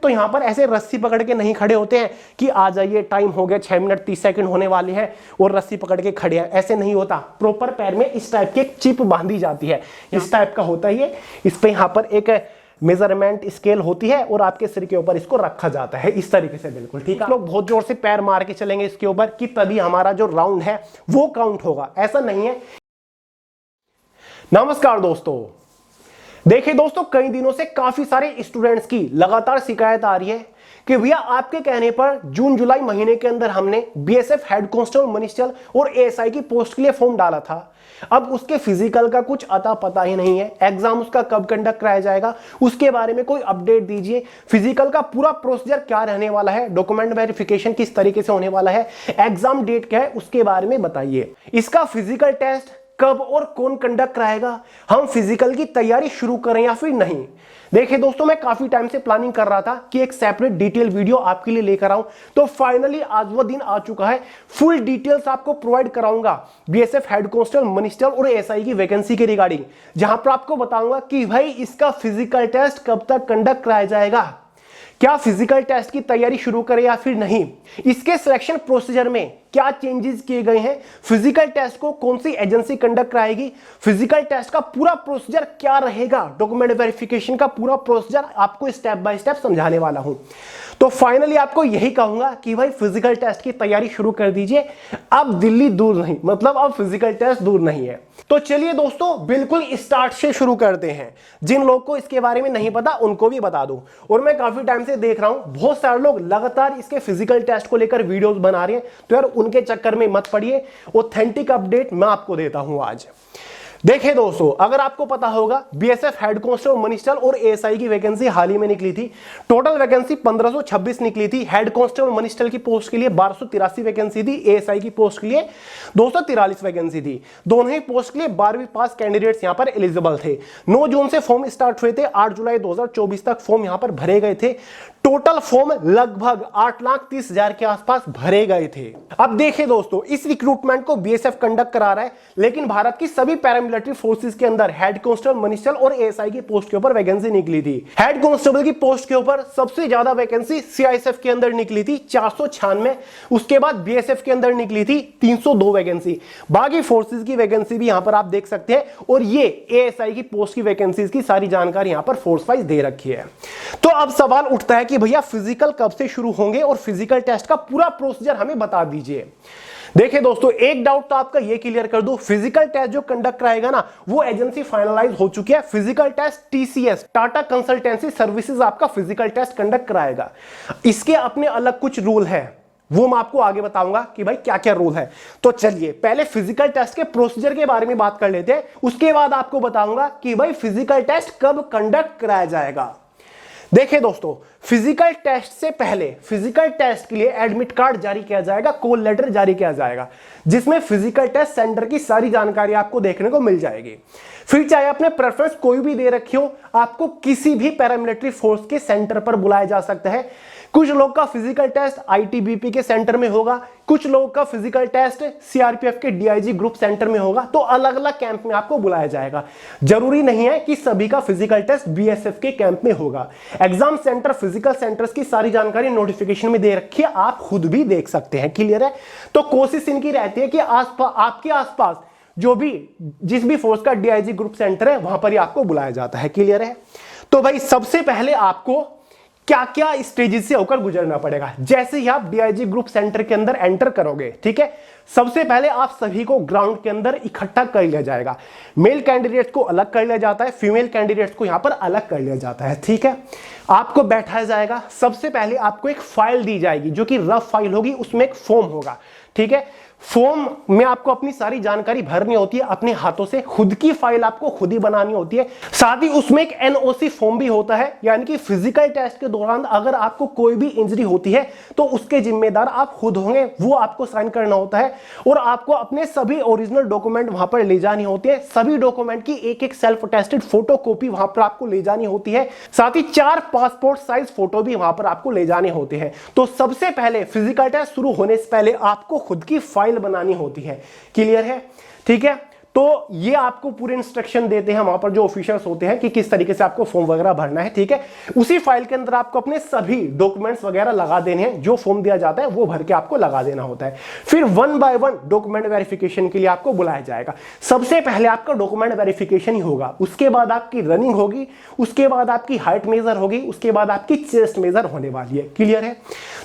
तो यहाँ पर ऐसे रस्सी पकड़ के नहीं खड़े होते हैं कि आ जाइए टाइम हो गया 6 मिनट 30 सेकंड होने वाले हैं और रस्सी पकड़ के खड़े हैं, ऐसे नहीं होता। प्रॉपर पैर में इस टाइप की एक चिप बांधी जाती है, इस टाइप का होता है ये। इस पे यहाँ पर एक मेजरमेंट स्केल होती है और आपके सिर के ऊपर इसको रखा जाता है इस तरीके से, बिल्कुल ठीक है। लोग बहुत जोर से पैर मार के चलेंगे इसके ऊपर कि तभी हमारा जो राउंड है वो काउंट होगा, ऐसा नहीं है। नमस्कार दोस्तों, देखिए दोस्तों, कई दिनों से काफी सारे स्टूडेंट्स की लगातार शिकायत आ रही है कि भैया आपके कहने पर जून जुलाई महीने के अंदर हमने बीएसएफ हेड कांस्टेबल मनिस्टर और एएसआई की पोस्ट के लिए फॉर्म डाला था, अब उसके फिजिकल का कुछ अता पता ही नहीं है, एग्जाम उसका कब कंडक्ट कराया जाएगा उसके बारे में कोई अपडेट दीजिए, फिजिकल का पूरा प्रोसीजर क्या रहने वाला है, डॉक्यूमेंट वेरिफिकेशन किस तरीके से होने वाला है, एग्जाम डेट क्या है उसके बारे में बताइए, इसका फिजिकल टेस्ट कब और कौन कंडक्ट कराएगा, हम फिजिकल की तैयारी शुरू करें या फिर नहीं। देखिए दोस्तों, मैं काफी टाइम से प्लानिंग कर रहा था कि एक सेपरेट डिटेल वीडियो आपके लिए लेकर आऊं, तो फाइनली आज वो दिन आ चुका है। फुल डिटेल्स आपको प्रोवाइड कराऊंगा बीएसएफ हेड कांस्टेबल मनिस्टर और एएसआई की वैकेंसी के रिगार्डिंग, जहां पर आपको बताऊंगा कि भाई इसका फिजिकल टेस्ट कब तक कंडक्ट कराया जाएगा, क्या फिजिकल टेस्ट की तैयारी शुरू करें या फिर नहीं, इसके सिलेक्शन प्रोसीजर में क्या चेंजेस किए गए हैं, फिजिकल टेस्ट को कौन सी एजेंसी कंडक्ट कराएगी, फिजिकल टेस्ट का पूरा प्रोसीजर क्या रहेगा, डॉक्यूमेंट वेरिफिकेशन का पूरा प्रोसीजर आपको स्टेप बाय स्टेप समझाने वाला हूं। तो फाइनली आपको यही कहूंगा कि भाई फिजिकल टेस्ट की तैयारी शुरू कर दीजिए, अब दिल्ली दूर नहीं, मतलब अब फिजिकल टेस्ट दूर नहीं है। तो चलिए दोस्तों, बिल्कुल स्टार्ट से शुरू करते हैं। जिन लोग को इसके बारे में नहीं पता उनको भी बता दूं, और मैं काफी टाइम से देख रहा हूं बहुत सारे लोग लगातार इसके फिजिकल टेस्ट को लेकर वीडियोस बना रहे हैं, तो यार उनके चक्कर में मत पड़िए, ऑथेंटिक अपडेट मैं आपको देता हूं आज। देखिए दोस्तों, अगर आपको पता होगा बीएसएफ हेड कांस्टेबल मनिस्टर और एएसआई की वैकेंसी हाल ही में निकली थी। टोटल वैकेंसी 1526 निकली थी। हेड कांस्टेबल मनिस्टर की पोस्ट के लिए 1283 वैकेंसी थी, एएसआई की पोस्ट के लिए 243 वैकेंसी थी। दोनों ही पोस्ट के लिए 12वीं पास कैंडिडेट्स यहां पर एलिजिबल थे। 9 जून से फॉर्म स्टार्ट हुए थे, 8 जुलाई 2024 तक फॉर्म यहां पर भरे गए थे। टोटल फॉर्म लगभग 8,30,000 के आसपास भरे गए थे। अब देखिए दोस्तों, इस रिक्रूटमेंट को बीएसएफ कंडक्ट करा रहा है, लेकिन भारत की सभी पैरामिलिट्री फोर्सेस के अंदर हेड कांस्टेबल मनिस्टर और एएसआई की पोस्ट के ऊपर वैकेंसी निकली थी। हेड कांस्टेबल की पोस्ट के ऊपर सबसे ज्यादा वैकेंसी सीआईएसएफ के अंदर निकली थी 496, उसके बाद बीएसएफ के अंदर निकली थी 302 वैकेंसी। बाकी फोर्सेस की वैकेंसी भी यहां पर आप देख सकते हैं, और ये एएसआई की पोस्ट की वैकेंसीज की सारी जानकारी यहां पर फोर्स वाइज दे रखी है। तो अब सवाल उठता है कि भैया फिजिकल कब से शुरू होंगे और फिजिकल टेस्ट का पूरा प्रोसीजर हमें बता दीजिए। देखिए दोस्तों, एक डाउट तो आपका ये क्लियर कर दूं, फिजिकल टेस्ट जो कंडक्ट कराएगा ना, वो एजेंसी फाइनलाइज हो चुकी है। Physical test TCS, Tata consultancy services आपका फिजिकल टेस्ट कंडक्ट कराएगा। इसके अपने अलग कुछ रूल है, वो मैं आपको आगे बताऊंगा कि भाई क्या क्या रूल है। तो चलिए पहले फिजिकल टेस्ट के प्रोसीजर के बारे में बात कर लेते हैं, उसके बाद आपको बताऊंगा कि भाई फिजिकल टेस्ट कब कंडक्ट कराया जाएगा। देखिए दोस्तों, फिजिकल टेस्ट से पहले फिजिकल टेस्ट के लिए एडमिट कार्ड जारी किया जाएगा, कॉल लेटर जारी किया जाएगा, जिसमें फिजिकल टेस्ट सेंटर की सारी जानकारी आपको देखने को मिल जाएगी। फिर चाहे आपने प्रेफरेंस कोई भी दे रखी हो, आपको किसी भी पैरामिलिट्री फोर्स के सेंटर पर बुलाया जा सकता है। कुछ लोग का फिजिकल टेस्ट आईटीबीपी के सेंटर में होगा, कुछ लोगों का फिजिकल टेस्ट सीआरपीएफ के डीआईजी ग्रुप सेंटर में होगा। तो अलग अलग कैंप में आपको बुलाया जाएगा। जरूरी नहीं है कि सभी का फिजिकल टेस्ट बीएसएफ के कैंप में होगा। एग्जाम सेंटर, फिजिकल सेंटर्स की सारी जानकारी नोटिफिकेशन में दे रखी है, आप खुद भी देख सकते हैं। क्लियर है? तो कोशिश इनकी रहती है कि आपके आसपास जो भी जिस भी फोर्स का डीआईजी ग्रुप सेंटर है वहां पर ही आपको बुलाया जाता है। क्लियर है? तो भाई सबसे पहले आपको क्या क्या स्टेजेस से होकर गुजरना पड़ेगा। जैसे ही आप डीआईजी ग्रुप सेंटर के अंदर एंटर करोगे, ठीक है, सबसे पहले आप सभी को ग्राउंड के अंदर इकट्ठा कर लिया जाएगा। मेल कैंडिडेट्स को अलग कर लिया जाता है, फीमेल कैंडिडेट्स को यहां पर अलग कर लिया जाता है। ठीक है, आपको बैठाया जाएगा। सबसे पहले आपको एक फाइल दी जाएगी जो कि रफ फाइल होगी, उसमें एक फॉर्म होगा। ठीक है, फॉर्म में आपको अपनी सारी जानकारी भरनी होती है अपने हाथों से, खुद की फाइल आपको खुद ही बनानी होती है। साथ ही उसमें एक एनओसी फॉर्म भी होता है, यानी कि फिजिकल टेस्ट के दौरान अगर आपको कोई भी इंजरी होती है तो उसके जिम्मेदार आप खुद होंगे, वो आपको साइन करना होता है। और आपको अपने सभी ओरिजिनल डॉक्यूमेंट वहां पर ले जानी होती है। सभी डॉक्यूमेंट की एक एक सेल्फ अटेस्टेड फोटो कॉपी वहां पर आपको ले जानी होती है। साथ ही 4 पासपोर्ट साइज फोटो भी वहां पर आपको ले जाने होते हैं। तो सबसे पहले फिजिकल टेस्ट शुरू होने से पहले आपको खुद की फाइल बनानी होती है। क्लियर है? ठीक है, तो ये आपको पूरे इंस्ट्रक्शन देते हैं वहां पर जो ऑफिशियल्स होते हैं कि किस तरीके से आपको फॉर्म वगैरह भरना है, ठीक है। उसी फाइल के अंदर आपको अपने सभी डॉक्यूमेंट्स वगैरह लगा देने हैं, जो फॉर्म दिया जाता है वो भर के आपको लगा देना होता है। फिर 1 बाय 1 डॉक्यूमेंट वेरिफिकेशन के लिए आपको बुलाया जाएगा। सबसे पहले आपका डॉक्यूमेंट वेरिफिकेशन ही होगा, उसके बाद आपकी रनिंग होगी, उसके बाद आपकी हाइट मेजर होगी, उसके बाद आपकी चेस्ट मेजर होने वाली है। क्लियर है?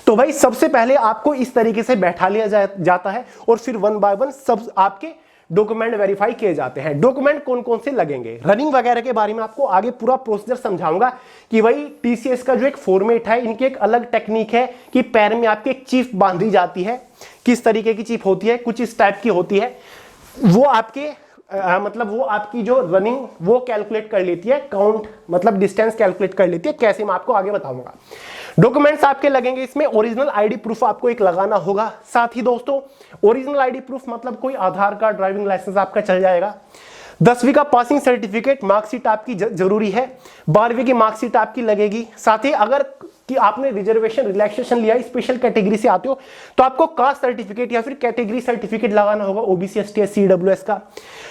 तो भाई सबसे पहले आपको इस तरीके से बैठा लिया जाता है और फिर 1 बाय 1 सब आपके डॉक्यूमेंट वेरीफाई किए जाते हैं। डॉक्यूमेंट कौन कौन से लगेंगे, रनिंग वगैरह के बारे में आपको आगे पूरा प्रोसीजर समझाऊंगा कि भाई टीसीएस का जो एक फॉर्मेट है, इनकी एक अलग टेक्निक है कि पैर में आपके एक चिप बांधी जाती है, किस तरीके की चिप होती है, कुछ इस टाइप की होती है। वो आपके मतलब वो आपकी जो रनिंग वो कैलकुलेट कर लेती है, काउंट मतलब डिस्टेंस कैलकुलेट कर लेती है। कैसे मैं आपको आगे बताऊंगा। डॉक्यूमेंट्स आपके लगेंगे, इसमें ओरिजिनल आईडी प्रूफ आपको एक लगाना होगा। साथ ही दोस्तों ओरिजिनल आईडी प्रूफ मतलब कोई आधार कार्ड, ड्राइविंग लाइसेंस आपका चल जाएगा। 10वीं का पासिंग सर्टिफिकेट, मार्कशीट आपकी जरूरी है। 12वीं की मार्कशीट आपकी लगेगी। साथ ही अगर कि आपने रिजर्वेशन रिलैक्सेशन लिया, स्पेशल कैटेगरी से आते हो तो आपको कास्ट सर्टिफिकेट या फिर कैटेगरी सर्टिफिकेट लगाना होगा, ओबीसी, एसटी, एससी, ईडब्ल्यूएस का।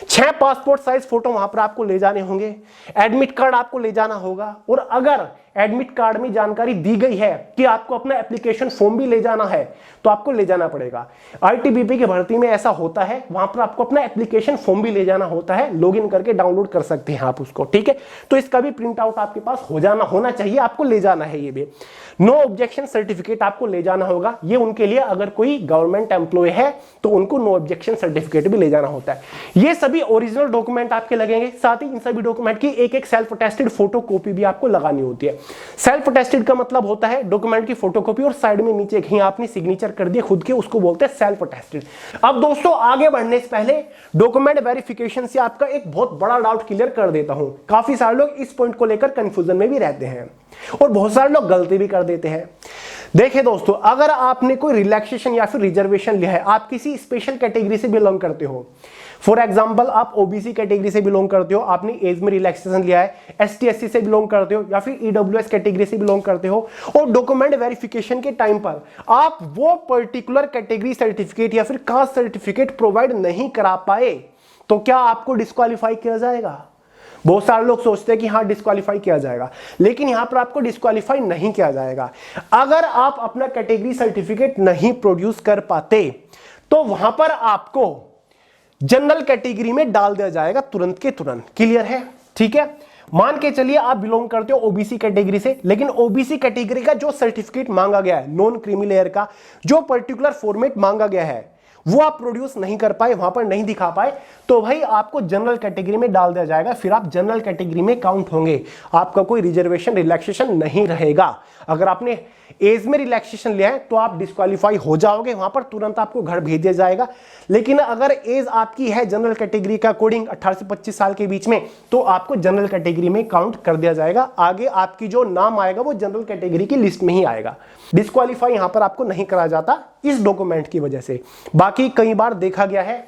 6 पासपोर्ट साइज फोटो वहां पर आपको ले जाने होंगे। एडमिट कार्ड आपको ले जाना होगा। और अगर एडमिट कार्ड में जानकारी दी गई है कि आपको अपना एप्लीकेशन फॉर्म भी ले जाना है तो आपको ले जाना पड़ेगा। आईटीबीपी की भर्ती में ऐसा होता है, वहां पर आपको अपना एप्लीकेशन फॉर्म भी ले जाना होता है, लॉगिन करके डाउनलोड कर सकते हैं आप उसको, ठीक है। तो इसका भी प्रिंट आउट आपके पास होना चाहिए, आपको ले जाना है ये भी। नो ऑब्जेक्शन सर्टिफिकेट आपको ले जाना होगा, ये उनके लिए अगर कोई गवर्नमेंट एम्प्लॉय है तो उनको नो ऑब्जेक्शन सर्टिफिकेट भी ले जाना होता है। ये सभी ओरिजिनल डॉक्यूमेंट आपके लगेंगे। साथ ही इन सभी डॉक्यूमेंट की एक एक सेल्फ अटेस्टेड फोटो कॉपी भी आपको लगानी होती है। सेल्फ अटेस्टेड का मतलब होता है डॉक्यूमेंट की फोटोकॉपी और साइड में नीचे कहीं आपने सिग्नेचर कर दिया खुद के, उसको बोलते हैं सेल्फ अटेस्टेड। अब दोस्तों आगे बढ़ने से पहले डॉक्यूमेंट वेरिफिकेशन से आपका एक बहुत बड़ा डाउट क्लियर कर देता हूं। काफी सारे लोग इस पॉइंट को लेकर कंफ्यूजन में भी रहते हैं और बहुत सारे लोग गलती भी कर देते हैं। देखिए दोस्तों, अगर आपने कोई रिलैक्सेशन या फिर रिजर्वेशन लिया है, आप किसी स्पेशल कैटेगरी से बिलोंग करते हो, फॉर एग्जाम्पल आप ओबीसी कैटेगरी से बिलोंग करते हो, आपने एज में रिलैक्सेशन लिया है, एसटी एससी से बिलोंग करते हो या फिर ईडब्ल्यूएस कैटेगरी से बिलोंग करते हो और डॉक्यूमेंट वेरिफिकेशन के टाइम पर आप वो पर्टिकुलर कैटेगरी सर्टिफिकेट या फिर कास्ट सर्टिफिकेट प्रोवाइड नहीं करा पाए, तो क्या आपको डिस्क्वालीफाई किया जाएगा? बहुत सारे लोग सोचते हैं कि हाँ डिस्क्वालीफाई किया जाएगा, लेकिन यहां पर आपको डिस्क्वालीफाई नहीं किया जाएगा। अगर आप अपना कैटेगरी सर्टिफिकेट नहीं प्रोड्यूस कर पाते तो वहां पर आपको जनरल कैटेगरी में डाल दिया जाएगा तुरंत के तुरंत। क्लियर है? ठीक है। मान के चलिए आप बिलोंग करते हो ओबीसी कैटेगरी से, लेकिन ओबीसी कैटेगरी का जो सर्टिफिकेट मांगा गया है, नॉन क्रीमी लेयर का जो पर्टिकुलर फॉर्मेट मांगा गया है, वो आप प्रोड्यूस नहीं कर पाए, वहां पर नहीं दिखा पाए, तो भाई आपको जनरल कैटेगरी में डाल दिया जाएगा। फिर आप जनरल कैटेगरी में काउंट होंगे, आपका कोई रिजर्वेशन रिलैक्सेशन नहीं रहेगा। अगर आपने एज में रिलैक्सेशन लिया है तो आप डिस्क्वालीफाई हो जाओगे, वहां पर तुरंत आपको घर भेज दिया जाएगा। लेकिन अगर एज आपकी है जनरल कैटेगरी का अकॉर्डिंग 18 से 25 साल के बीच में, तो आपको जनरल कैटेगरी में काउंट कर दिया जाएगा। आगे आपकी जो नाम आएगा वो जनरल कैटेगरी की लिस्ट में ही आएगा। डिस्क्वालीफाई यहां पर आपको नहीं करा जाता इस डॉक्यूमेंट की वजह से। बाकी कई बार देखा गया है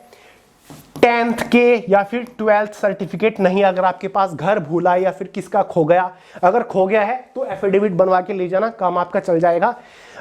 10th के या फिर 12th सर्टिफिकेट नहीं, अगर आपके पास घर भूला या फिर किसका खो गया, अगर खो गया है तो एफिडेविट बनवा के ले जाना, काम आपका चल जाएगा।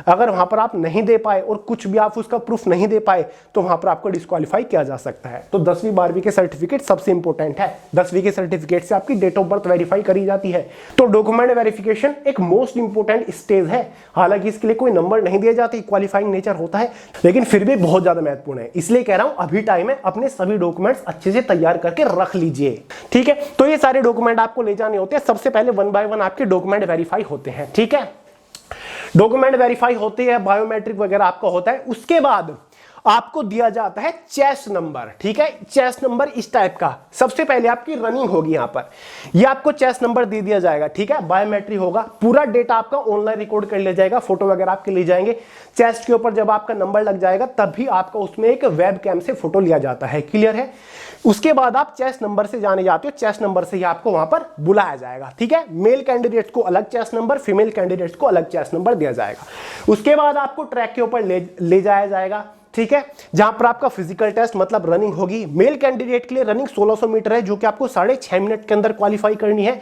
अगर वहां पर आप नहीं दे पाए और कुछ भी आप उसका प्रूफ नहीं दे पाए तो वहां पर आपको डिस्क्वालीफाई किया जा सकता है। तो 10वीं 12वीं के सर्टिफिकेट सबसे इंपॉर्टेंट है। 10वीं के सर्टिफिकेट से आपकी डेट ऑफ बर्थ वेरीफाई करी जाती है। तो डॉक्यूमेंट वेरिफिकेशन एक मोस्ट इंपॉर्टेंट स्टेज है। हालांकि इसके लिए कोई नंबर नहीं दिए जाते, क्वालिफाइंग नेचर होता है, लेकिन फिर भी बहुत ज्यादा महत्वपूर्ण है। इसलिए कह रहा हूं अभी टाइम है, अपने सभी डॉक्यूमेंट्स अच्छे से तैयार करके रख लीजिए। ठीक है, तो ये सारे डॉक्यूमेंट आपको ले जाने होते हैं। सबसे पहले 1 बाय 1 आपके डॉक्यूमेंट वेरीफाई होते हैं। ठीक है, डॉक्यूमेंट वेरीफाई होते हैं, बायोमेट्रिक वगैरह आपका होता है। उसके बाद आपको दिया जाता है चेस्ट नंबर। ठीक है, चेस्ट नंबर इस टाइप का। सबसे पहले आपकी रनिंग होगी, यहां पर ये आपको चेस्ट नंबर दे दिया जाएगा। ठीक है, बायोमेट्रिक होगा, पूरा डेटा आपका ऑनलाइन रिकॉर्ड कर लिया जाएगा, फोटो वगैरह आपके ले जाएंगे। चेस्ट के ऊपर जब आपका नंबर लग जाएगा तब भी आपका उसमें एक वेब कैम से फोटो लिया जाता है। क्लियर है? उसके बाद आप चेस्ट नंबर से जाने जाते हो, चेस्ट नंबर से ही आपको वहां पर बुलाया जाएगा। ठीक है, मेल कैंडिडेट्स को अलग चेस्ट नंबर, फीमेल कैंडिडेट्स को अलग चेस्ट नंबर दिया जाएगा। उसके बाद आपको ट्रैक के ऊपर ले जाया जाएगा। ठीक है, जहां पर आपका फिजिकल टेस्ट मतलब रनिंग होगी। मेल कैंडिडेट के लिए रनिंग 1600 मीटर है, जो कि आपको 6.5 मिनट के अंदर क्वालिफाई करनी है।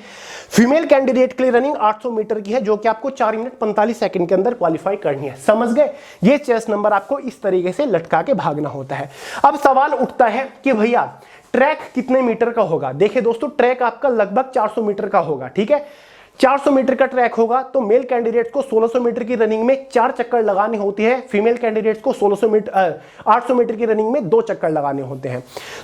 फीमेल कैंडिडेट के लिए रनिंग 800 मीटर की है, जो कि आपको 4 मिनट 45 सेकंड के अंदर क्वालिफाई करनी है। समझ गए? ये चेस्ट नंबर आपको इस तरीके से लटका के भागना होता है। अब सवाल उठता है कि भैया ट्रैक कितने मीटर का होगा? देखिए दोस्तों, ट्रैक आपका लगभग 400 मीटर का होगा, ठीक है। 400 मीटर का ट्रैक होगा तो मेल कैंडिडेट को 1600 मीटर की रनिंग में 4 चक्कर लगाने होती है, फीमेल कैंडिडेट्स को 800 मीटर की रनिंग में 2 चक्कर लगाने होते हैं।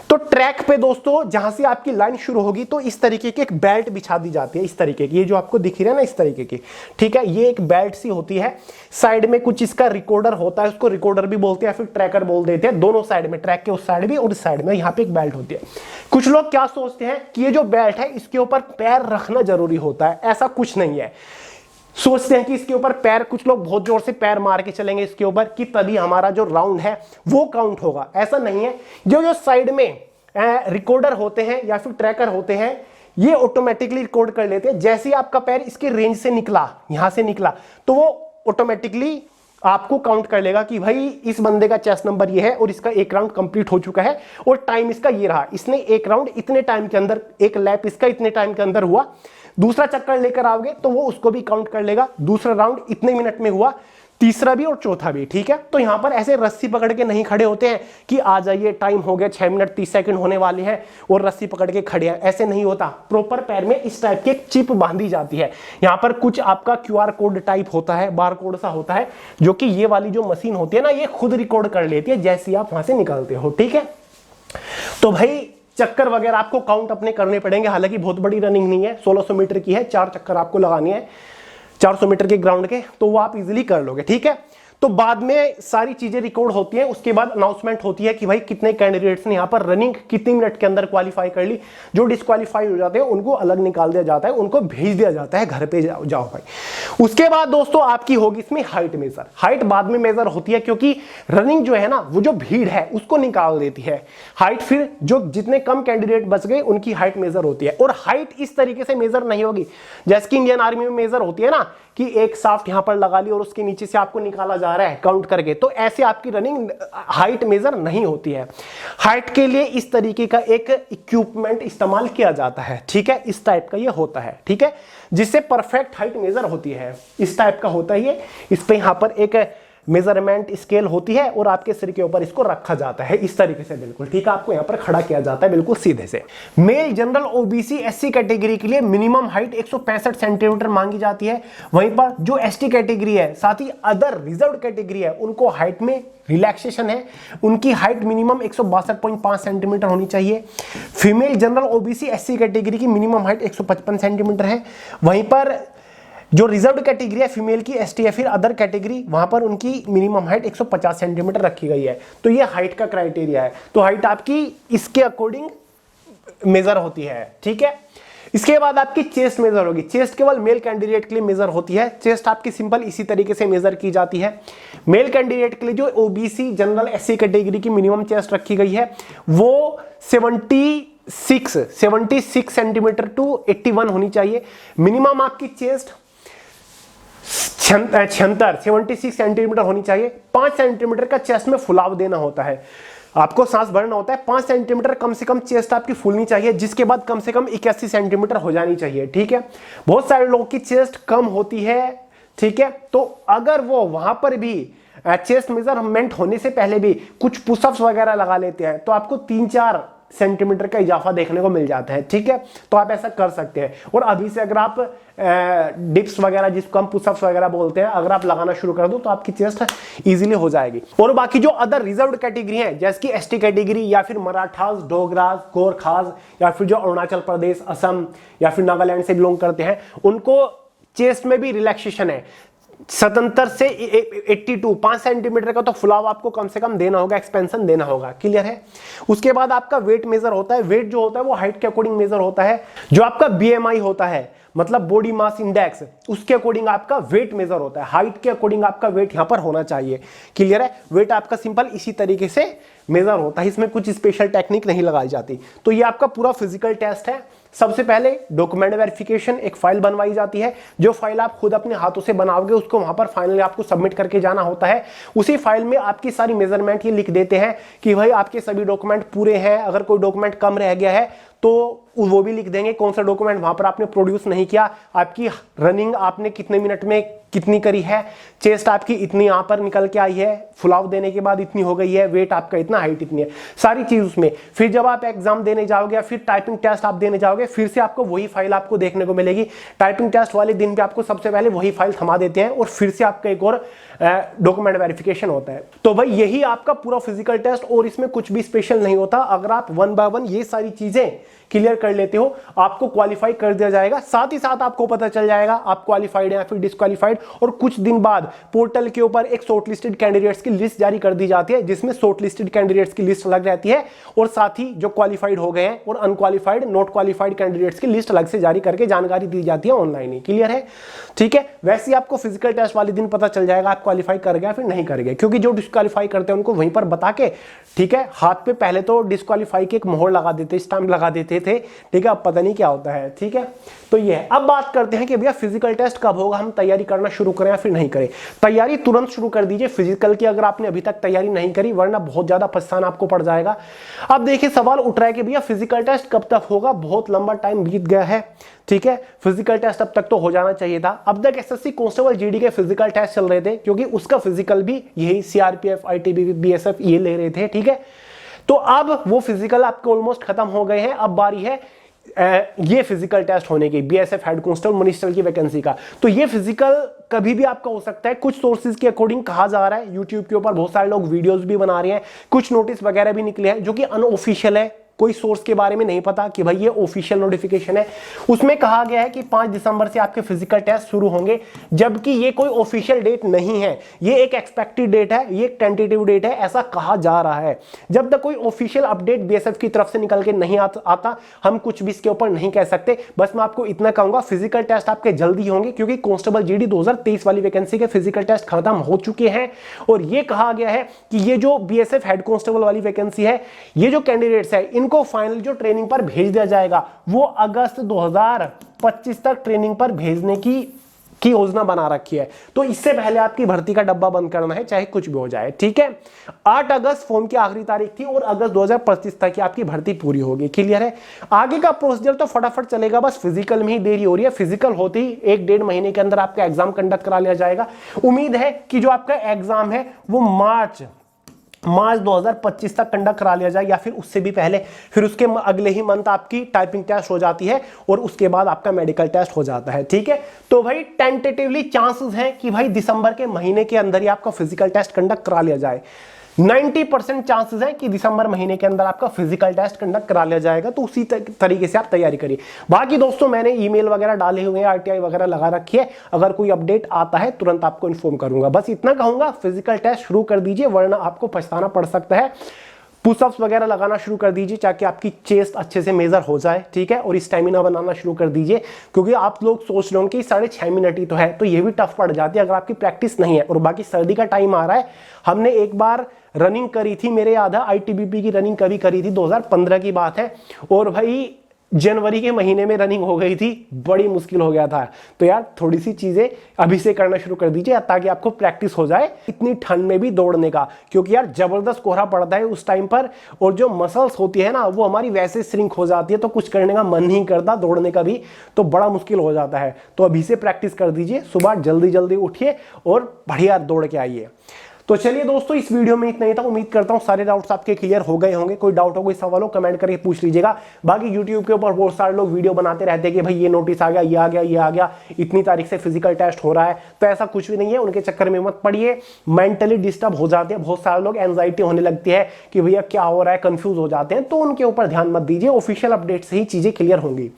तो ट्रैक पे दोस्तों जहां से आपकी लाइन शुरू होगी तो इस तरीके की एक बेल्ट बिछा दी जाती है, इस तरीके की, ये जो आपको दिख रही है ना इस तरीके की, ठीक है। ये एक बेल्ट सी होती है, साइड में कुछ इसका रिकॉर्डर होता है, उसको रिकॉर्डर भी बोलते हैं, फिर ट्रैकर बोल देते हैं, दोनों साइड में, ट्रैक के उस साइड भी और इस साइड में यहाँ पे एक बेल्ट होती है। कुछ लोग क्या सोचते हैं कि ये जो बेल्ट है इसके ऊपर पैर रखना जरूरी होता है, ऐसा कुछ नहीं है। सोचते हैं कि इसके ऊपर पैर, कुछ लोग बहुत जोर से पैर मार के चलेंगे इसके ऊपर कि तभी हमारा जो राउंड है वो काउंट होगा, ऐसा नहीं है। जो साइड में रिकॉर्डर होते हैं या फिर ट्रैकर होते हैं, ये ऑटोमेटिकली रिकॉर्ड कर लेते हैं। जैसे ही आपका पैर इसके रेंज से निकला, यहां से निकला, तो वो ऑटोमेटिकली आपको काउंट कर लेगा कि भाई इस बंदे का चेस्ट नंबर ये है और इसका एक राउंड कंप्लीट हो चुका है और टाइम इसका ये रहा, इसने एक राउंड इतने टाइम के अंदर, एक लैप इसका इतने टाइम के अंदर हुआ। दूसरा चक्कर लेकर आओगे तो वो उसको भी काउंट कर लेगा, दूसरा राउंड इतने मिनट में हुआ, तीसरा भी और चौथा भी, ठीक है। तो यहां पर ऐसे रस्सी पकड़ के नहीं खड़े होते हैं कि आ जाइए टाइम हो गया, 6 मिनट 30 सेकंड होने वाले हैं और रस्सी पकड़ के खड़े हैं, ऐसे नहीं होता। प्रॉपर पैर में इस टाइप की एक चिप बांधी जाती है। यहां पर कुछ आपका QR कोड टाइप होता है, बार कोड सा होता है, जो कि ये वाली जो मशीन होती है ना, ये खुद रिकॉर्ड कर लेती है जैसे आप वहां से निकलते हो, ठीक है। तो भाई चक्कर वगैरह आपको काउंट अपने करने पड़ेंगे, हालांकि बहुत बड़ी रनिंग नहीं है, 1600 मीटर की है, 4 चक्कर आपको लगानी है 400 मीटर के ग्राउंड के, तो वो आप इजीली कर लोगे, ठीक है। तो बाद में सारी चीजें रिकॉर्ड होती हैं, उसके बाद अनाउंसमेंट होती है कि भाई कितने कैंडिडेट्स ने यहाँ पर रनिंग कितने मिनट के अंदर क्वालिफाई कर ली। जो डिस्क्वालीफाई हो जाते हैं उनको अलग निकाल दिया जाता है, उनको भेज दिया जाता है घर पे, जाओ भाई। उसके बाद दोस्तों आपकी होगी इसमें हाइट मेजर। हाइट बाद में मेजर होती है क्योंकि रनिंग जो है ना, वो जो भीड़ है उसको निकाल देती है। हाइट फिर जो जितने कम कैंडिडेट बच गए उनकी हाइट मेजर होती है। और हाइट इस तरीके से मेजर नहीं होगी जैसे कि इंडियन आर्मी में मेजर होती है ना, कि एक साफ्ट यहां पर लगा ली और उसके नीचे से आपको निकाला जा रहा है काउंट करके, तो ऐसे आपकी रनिंग हाइट मेजर नहीं होती है। हाइट के लिए इस तरीके का एक इक्विपमेंट इस्तेमाल किया जाता है, ठीक है, इस टाइप का ये होता है, ठीक है, जिससे परफेक्ट हाइट मेजर होती है। इस टाइप का होता है ये, इस पे यहां पर एक मेजरमेंट स्केल होती है और आपके सिर के ऊपर इसको रखा जाता है इस तरीके से, बिल्कुल ठीक है, आपको यहां पर खड़ा किया जाता है बिल्कुल सीधे से। Male general OBC SC category के लिए मिनिमम हाइट 165 सेंटीमीटर मांगी जाती है। वहीं पर जो एसटी कैटेगरी है, साथ ही अदर रिजर्व कैटेगरी है, उनको हाइट में रिलैक्सेशन है, उनकी हाइट मिनिमम 162.5 सेंटीमीटर होनी चाहिए। Female general OBC SC category की मिनिमम हाइट 155 सेंटीमीटर है। वहीं पर जो रिजर्व कैटेगरी है फीमेल की, एसटी या फिर अदर कैटेगरी, वहां पर उनकी मिनिमम हाइट 150 सेंटीमीटर रखी गई है। तो ये हाइट का क्राइटेरिया है। तो हाइट आपकी इसके अकॉर्डिंग मेजर होती है, ठीक है। इसके बाद आपकी चेस्ट मेजर होगी। चेस्ट केवल मेल कैंडिडेट के लिए मेजर होती है। चेस्ट आपकी सिंपल इसी तरीके से मेजर की जाती है। मेल कैंडिडेट के लिए जो ओबीसी जनरल एससी कैटेगरी की मिनिमम चेस्ट रखी गई है वो 76 सेंटीमीटर टू 81 होनी चाहिए। मिनिमम आपकी चेस्ट 76 सेंटीमीटर होनी चाहिए। 5 सेंटीमीटर का चेस्ट में फुलाव देना होता है, आपको सांस भरना होता है। 5 सेंटीमीटर कम से कम चेस्ट आपकी फूलनी चाहिए, जिसके बाद कम से कम 81 सेंटीमीटर हो जानी चाहिए, ठीक है। बहुत सारे लोगों की चेस्ट कम होती है, ठीक है, तो अगर वो वहां पर भी चेस्ट मेजरमेंट होने से पहले भी कुछ पुशअप्स वगैरह लगा लेते हैं तो आपको 3-4 सेंटीमीटर का इजाफा देखने को मिल जाता है, ठीक है। तो आप ऐसा कर सकते हैं। और अभी से अगर आप डिप्स वगैरह, जिसको हम पुशअप्स वगैरह बोलते हैं, अगर आप लगाना शुरू कर दो तो आपकी चेस्ट इजीली हो जाएगी। और बाकी जो अदर रिजर्व्ड कैटेगरी है, जैसे कि एसटी कैटेगरी या फिर मराठास, डोगरास, गोरखास या फिर जो अरुणाचल प्रदेश, असम या फिर नागालैंड से बिलोंग करते हैं, उनको चेस्ट में भी रिलैक्सेशन है। 77 से 82 5 सेंटीमीटर का तो फुलाव आपको कम से कम देना होगा, एक्सपेंशन देना होगा, क्लियर है। उसके बाद आपका वेट मेजर होता है। वेट जो होता है वो हाइट के अकॉर्डिंग मेजर होता है। जो आपका बीएमआई होता है, मतलब बॉडी मास इंडेक्स, उसके अकॉर्डिंग आपका वेट मेजर होता है। हाइट के अकॉर्डिंग आपका वेट यहां पर होना चाहिए, क्लियर है। वेट आपका सिंपल इसी तरीके से मेजर होता है, इसमें कुछ स्पेशल टेक्निक नहीं लगाई जाती। तो ये आपका पूरा फिजिकल टेस्ट है। सबसे पहले डॉक्यूमेंट वेरिफिकेशन, एक फाइल बनवाई जाती है। जो फाइल आप खुद अपने हाथों से बनाओगे उसको वहां पर फाइनली आपको सबमिट करके जाना होता है। उसी फाइल में आपकी सारी मेजरमेंट ये लिख देते हैं कि भाई आपके सभी डॉक्यूमेंट पूरे हैं। अगर कोई डॉक्यूमेंट कम रह गया है तो वो भी लिख देंगे कौन सा डॉक्यूमेंट वहां पर आपने प्रोड्यूस नहीं किया, आपकी रनिंग आपने कितने मिनट में कितनी करी है, चेस्ट आपकी इतनी यहां पर निकल के आई है, फुलाव देने के बाद इतनी हो गई है, वेट आपका इतना, हाइट इतनी है, सारी चीज उसमें। फिर जब आप एग्जाम देने जाओगे या फिर टाइपिंग टेस्ट आप देने जाओगे, फिर से आपको वही फाइल आपको देखने को मिलेगी। टाइपिंग टेस्ट वाले दिन पे आपको सबसे पहले वही फाइल थमा देते हैं और फिर से आपका एक और डॉक्यूमेंट वेरिफिकेशन होता है। तो भाई यही आपका पूरा फिजिकल टेस्ट, और इसमें कुछ भी स्पेशल नहीं होता। अगर आप 1 बाय 1 ये सारी चीजें क्लियर कर लेते हो, आपको क्वालिफाई कर दिया जाएगा। साथ ही साथ आपको पता चल जाएगा आप क्वालिफाइड हैं या फिर डिस्क्वालिफाइड। और कुछ दिन बाद पोर्टल के ऊपर एक शॉर्टलिस्टेड कैंडिडेट्स की लिस्ट जारी कर दी जाती है, जिसमें शॉर्टलिस्टेड कैंडिडेट्स की लिस्ट अलग रहती है और साथ ही जो क्वालिफाइड हो गए हैं और अनक्वालिफाइड नॉट क्वालिफाइड कैंडिडेट्स की लिस्ट अलग से जारी करके जानकारी दी जाती है ऑनलाइन ही। क्लियर है? ठीक है। वैसे ही आपको फिजिकल टेस्ट वाले दिन पता चल जाएगा आप क्वालिफाई कर गए फिर नहीं कर गए, क्योंकि जो डिस्क्वालीफाई करते हैं उनको वहीं पर बता के, ठीक है, हाथ पे पहले तो डिस्क्वालीफाई की एक मोहर लगा देते, स्टैंप लगा देते थे, ठीक है, अब पता नहीं क्या होता है। ठीक है, तो ये है। अब बात करते हैं कि भैया फिजिकल टेस्ट कब होगा, हम तैयारी करना शुरू करें या फिर नहीं करें। तैयारी तुरंत शुरू कर दीजिए फिजिकल की, अगर आपने अभी तक तैयारी नहीं करी, वरना बहुत ज्यादा पछताना आपको पड़ जाएगा। अब देखिए सवाल उठ रहा है कि भैया फिजिकल टेस्ट कब तक होगा, बहुत लंबा टाइम बीत गया है, ठीक है, फिजिकल टेस्ट अब तक तो हो जाना चाहिए था। अब तक एसएससी कांस्टेबल जीडी के फिजिकल टेस्ट चल रहे थे, क्योंकि उसका फिजिकल भी यही सीआरपीएफ, आईटीबीपी, बीएसएफ ये ले रहे थे, ठीक है। तो अब वो फिजिकल आपके ऑलमोस्ट खत्म हो गए हैं, अब बारी है ये फिजिकल टेस्ट होने की, बीएसएफ हेड कांस्टेबल मिनिस्टर की वैकेंसी का। तो ये फिजिकल कभी भी आपका हो सकता है, कुछ सोर्सेज के अकॉर्डिंग कहा जा रहा है, यूट्यूब के ऊपर बहुत सारे लोग वीडियोस भी बना रहे हैं, कुछ नोटिस वगैरह भी निकले हैं जो कि अनऑफिशियल है, कोई सोर्स के बारे में नहीं पता कि भाई ये ऑफिशियल नोटिफिकेशन है। उसमें कहा गया है कि 5 दिसंबर से आपके फिजिकल टेस्ट शुरू होंगे, जबकि ये कोई ऑफिशियल डेट नहीं है, ये एक एक्सपेक्टेड डेट है, ये एक टेंटेटिव डेट है, ऐसा कहा जा रहा है। जब तक कोई ऑफिशियल अपडेट बीएसएफ की तरफ से निकल के नहीं आता, हम कुछ भी इसके ऊपर नहीं कह सकते। बस मैं आपको इतना कहूंगा, फिजिकल टेस्ट आपके जल्दी होंगे, क्योंकि कांस्टेबल जीडी 2023 वाली वैकेंसी के फिजिकल टेस्ट खत्म हो चुके हैं। और ये कहा गया है कि ये जो बीएसएफ हेड कांस्टेबल वाली वैकेंसी है, ये जो कैंडिडेट्स है, इनको फाइनल जो ट्रेनिंग पर भेज दिया जाएगा, वो अगस्त 2025 तक ट्रेनिंग पर भेजने की योजना बना रखी है। तो इससे पहले आपकी भर्ती का डब्बा बंद करना है, चाहे कुछ भी हो जाए, ठीक है। 8 अगस्त फॉर्म की आखिरी तारीख थी और अगस्त 2025 तक की आपकी भर्ती पूरी होगी। क्लियर है? आगे का प्रोसीजर तो फटाफट चलेगा, बस फिजिकल में ही देरी हो रही है। फिजिकल होते ही 1-1.5 महीने के अंदर आपका एग्जाम कंडक्ट करा लिया जाएगा। उम्मीद है कि जो आपका एग्जाम है वो मार्च 2025 तक कंडक्ट करा लिया जाए, या फिर उससे भी पहले। फिर उसके अगले ही मंथ आपकी टाइपिंग टेस्ट हो जाती है और उसके बाद आपका मेडिकल टेस्ट हो जाता है, ठीक है। तो भाई टेंटेटिवली चांसेस हैं कि भाई दिसंबर के महीने के अंदर ही आपका फिजिकल टेस्ट कंडक्ट करा लिया जाए। 90% चांसेस है कि दिसंबर महीने के अंदर आपका फिजिकल टेस्ट कंडक्ट करा लिया जाएगा। तो उसी तरीके से आप तैयारी करिए। बाकी दोस्तों मैंने ईमेल वगैरह डाले हुए हैं, आरटीआई वगैरह लगा रखी है, अगर कोई अपडेट आता है तुरंत आपको इन्फॉर्म करूंगा। बस इतना कहूंगा, फिजिकल टेस्ट शुरू कर दीजिए, वरना आपको पछताना पड़ सकता है। पुशअप्स वगैरह लगाना शुरू कर दीजिए ताकि आपकी चेस्ट अच्छे से मेजर हो जाए, ठीक है। और स्टैमिना बनाना शुरू कर दीजिए, क्योंकि आप लोग सोच रहे हो कि 6.5 मिनट ही तो है, तो ये भी टफ पड़ जाती है अगर आपकी प्रैक्टिस नहीं है। और बाकी सर्दी का टाइम आ रहा है, हमने एक बार रनिंग करी थी, मेरे याद है आईटीबीपी की रनिंग कभी करी थी, 2015 की बात है, और भाई जनवरी के महीने में रनिंग हो गई थी, बड़ी मुश्किल हो गया था। तो यार थोड़ी सी चीजें अभी से करना शुरू कर दीजिए ताकि आपको प्रैक्टिस हो जाए इतनी ठंड में भी दौड़ने का, क्योंकि यार जबरदस्त कोहरा पड़ता है उस टाइम पर, और जो मसल्स होती है ना वो हमारी वैसे श्रिंक हो जाती है, तो कुछ करने का मन नहीं करता, दौड़ने का भी तो बड़ा मुश्किल हो जाता है। तो अभी से प्रैक्टिस कर दीजिए, सुबह जल्दी जल्दी उठिए और बढ़िया दौड़ के आइए। तो चलिए दोस्तों, इस वीडियो में इतना ही था। उम्मीद करता हूं सारे डाउट्स आपके क्लियर हो गए होंगे। कोई डाउट हो, कोई सवाल हो, कमेंट करके पूछ लीजिएगा। बाकी यूट्यूब के ऊपर बहुत सारे लोग वीडियो बनाते रहते हैं कि भाई ये नोटिस आ गया, ये आ गया, ये आ गया, इतनी तारीख से फिजिकल टेस्ट हो रहा है। तो ऐसा कुछ भी नहीं है, उनके चक्कर में मत पड़िए, मेंटली डिस्टर्ब हो जाते हैं बहुत सारे लोग, एंजाइटी होने लगती है कि भैया क्या हो रहा है, कंफ्यूज हो जाते हैं। तो उनके ऊपर ध्यान मत दीजिए, ऑफिशियल अपडेट से ही चीजें क्लियर होंगी।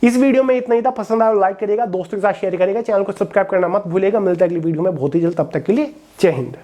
इस वीडियो में इतना ही था। पसंद आया लाइक करिएगा, दोस्तों के साथ शेयर करिएगा, चैनल को सब्सक्राइब करना मत भूलिएगा। मिलता है अगली वीडियो में बहुत ही जल्द, तब तक के लिए जय हिंद।